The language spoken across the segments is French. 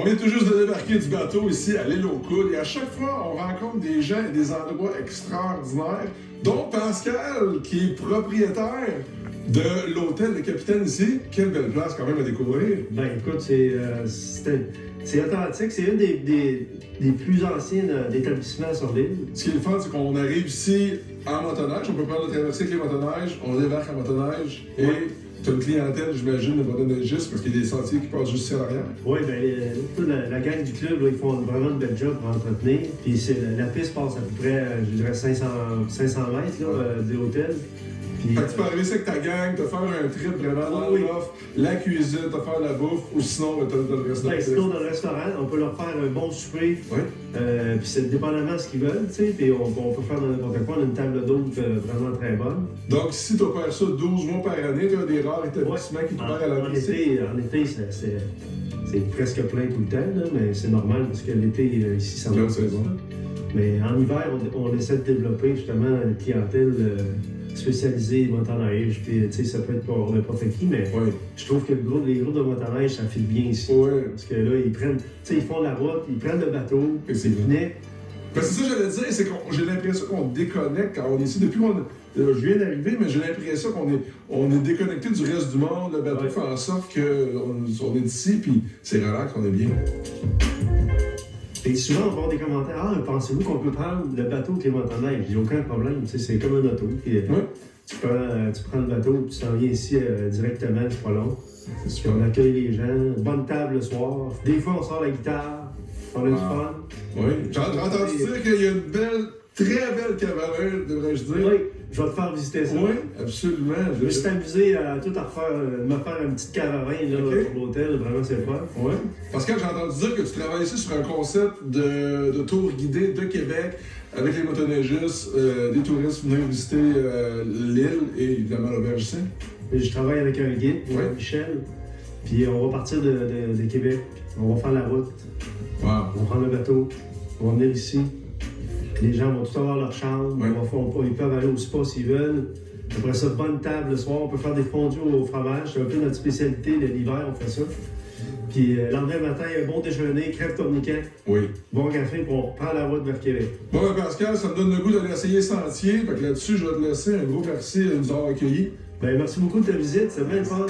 vient tout juste de débarquer du bateau ici à l'île aux Coudes et à chaque fois, on rencontre des gens et des endroits extraordinaires, dont Pascal, qui est propriétaire de l'hôtel Le Capitaine ici. Quelle belle place quand même à découvrir. Ben écoute, c'est authentique. C'est un des plus anciens établissements sur l'île. Ce qui est le fun, c'est qu'on arrive ici en motoneige. On peut prendre la traversée avec les motoneiges, on débarque en motoneige et tu as une clientèle, j'imagine, de motoneigistes parce qu'il y a des sentiers qui passent juste ici à l'arrière. Oui, bien, la gang du club, là, ils font vraiment une belle job pour entretenir. Puis la piste passe à peu près, je dirais, 500 mètres là, de l'hôtel. Fait que tu peux arriver ici avec ta gang, te faire un trip vraiment dans l'offre, la cuisine, te faire la bouffe, ou sinon, t'as le restaurant. Ben, sinon, dans le restaurant, on peut leur faire un bon souper. Oui. Puis c'est dépendamment de ce qu'ils veulent, tu sais. Puis on peut faire n'importe quoi. On a une table d'hôte vraiment très bonne. Donc, si tu opères ça 12 mois par année, tu as des rares établissements qui te ouvrent à la en été, c'est presque plein tout le temps, là, mais c'est normal parce que l'été, ici, ça va. C'est bon. Mais en hiver, on essaie de développer justement une clientèle spécialisée motoneige. Puis, tu sais, ça peut être pour n'importe qui, mais je trouve que les groupes de motoneige, ça file bien ici. Parce que là, ils prennent, tu sais, ils font la route, ils prennent le bateau, c'est fini. Ben, c'est ça que j'allais dire, c'est que j'ai l'impression qu'on déconnecte quand on est ici. Depuis qu'on je viens d'arriver, mais j'ai l'impression qu'on est déconnecté du reste du monde. Le bateau fait en sorte qu'on est ici, puis c'est relax, on est bien. Et souvent, on va avoir des commentaires. Ah, pensez-vous qu'on peut prendre le bateau avec les motoneiges? J'ai aucun problème, tu sais, c'est comme un auto. Puis, tu prends le bateau, puis tu t'en viens ici directement, c'est pas long. Puis on accueille les gens, bonne table le soir. Des fois, on sort la guitare, on a du fun. Oui, j'ai entendu dire qu'il y a une très belle cavalerie, devrais-je dire. Oui, je vais te faire visiter ça. Oui, absolument. Je me suis amusé à tout me faire une petite caravane là, pour l'hôtel, vraiment c'est le fun. Oui. Parce que j'ai entendu dire que tu travailles ici sur un concept de tour guidé de Québec avec les motoneigistes, des touristes venir visiter l'île et évidemment l'auberge ici. Je travaille avec un guide, Michel, puis on va partir de Québec, on va faire la route, on va prendre le bateau, on va venir ici. Les gens vont tous avoir leur chambre, ils peuvent aller au spa s'ils veulent. Après ça, bonne table le soir, on peut faire des fondus au fromage, c'est un peu notre spécialité, l'hiver on fait ça. Puis le lendemain matin, un bon déjeuner, crêpes tourniquet, bon café, puis on reprend la route vers Québec. Bon ben Pascal, ça me donne le goût d'aller essayer Sentier, fait que là-dessus, je vais te laisser un gros merci de nous avoir accueillis. Ben merci beaucoup de ta visite, c'est bien le fun.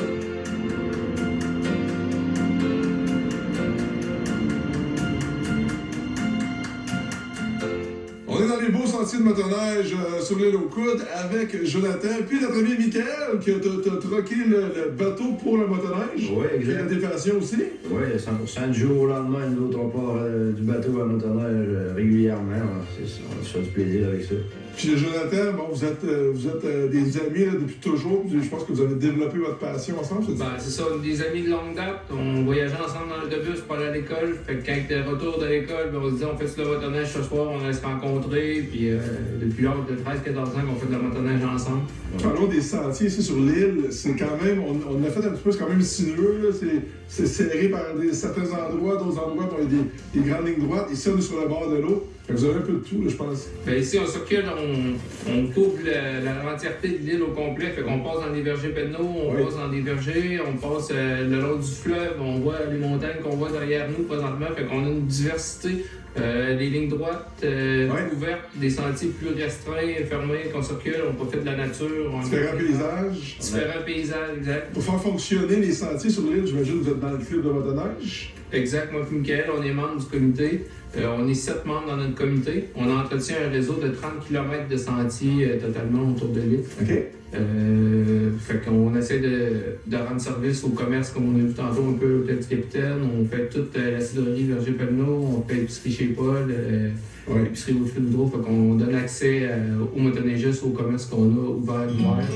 On est dans les beaux sentiers de motoneige sur l'île aux Coudes avec Jonathan, puis notre ami Michael, qui t'a troqué le bateau pour le motoneige. Oui, exact. Qui a tes passions aussi. Oui, 100%. Du jour au lendemain, nous autres, on part du bateau à motoneige régulièrement. On se fait du plaisir avec ça. Puis Jonathan, bon, vous êtes des amis là, depuis toujours. Je pense que vous avez développé votre passion ensemble, c'est ça? Ben, c'est ça, des amis de longue date. On voyageait ensemble dans l'autobus pour aller à l'école. Fait que quand t'es retour de l'école, on se dit on fait sur le motoneige ce soir, on allait se rencontrer. Puis depuis l'âge de 13-14 ans qu'on fait de la motoneige ensemble. Parlons des sentiers ici sur l'île. C'est quand même, on a fait un petit peu, c'est quand même sinueux. C'est serré par certains endroits, d'autres endroits où il y a des grandes lignes droites. Ici, on est sur le bord de l'eau. Vous avez un peu de tout, là, je pense. Ben ici, on circule, on couvre l'entièreté de l'île au complet. Fait qu'on passe dans des vergers pédnaux, on passe dans des vergers, on passe le long du fleuve, on voit les montagnes qu'on voit derrière nous présentement. Fait qu'on a une diversité, des lignes droites ouvertes, des sentiers plus restreints, fermés, qu'on circule, on profite de la nature. Différents paysages. Différents paysages, exact. Pour faire fonctionner les sentiers sur l'île, j'imagine que vous êtes dans le club de motoneige. Exact, moi et Michael, on est membre du comité. On est 7 membres dans notre comité. On entretient un réseau de 30 km de sentiers totalement autour de l'île. Fait qu'on essaie de rendre service au commerce, comme on a vu tantôt, un peu au Hôtel du Capitaine. On fait toute la cidrerie Verger Pelleneau, on fait l'épicerie chez Paul, l'épicerie au Flux d'eau. Fait qu'on donne accès aux motoneigistes, au commerce qu'on a ouvert l'hiver.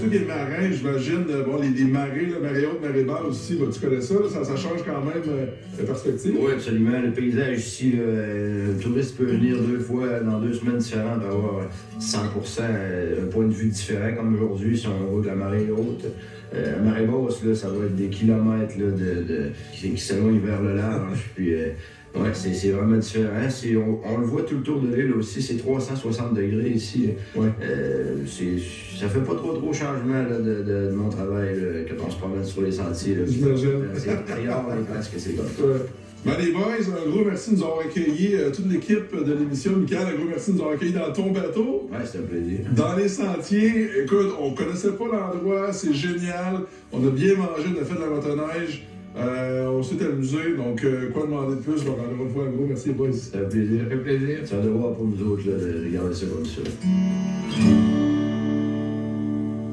Tous les marins, j'imagine, bon, les marées, marée haute, marée basse aussi, tu connais ça, ça change quand même la perspective. Oui, absolument. Le paysage ici, le touriste peut venir 2 fois dans 2 semaines différentes, avoir 100% un point de vue différent, comme aujourd'hui, si on va de la marée haute. La marée basse, là, ça va être des kilomètres là, qui s'éloignent vers le large. Puis Ouais, c'est vraiment différent. On le voit tout le tour de l'île aussi, c'est 360 degrés ici. Ouais. Ça fait pas trop changement là, de mon travail là, quand on se promène sur les sentiers. J'imagine. C'est rare les places que c'est comme ça. Ouais. Ben, les boys, un gros merci de nous avoir accueillis, toute l'équipe de l'émission. Michael, un gros merci de nous avoir accueillis dans ton bateau. Ouais, c'était un plaisir. Dans les sentiers, écoute, on connaissait pas l'endroit, c'est génial. On a bien mangé, on a fait de la motoneige. On s'est amusé, donc quoi demander de plus? Donc, encore une fois, un gros merci, boys. C'était un plaisir. Ça fait plaisir. C'est un devoir pour nous autres là, de garder ça comme ça.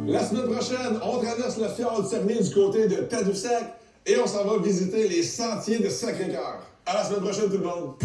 La semaine prochaine, on traverse le fjord du Saguenay du côté de Tadoussac et on s'en va visiter les sentiers de Sacré-Cœur. À la semaine prochaine, tout le monde!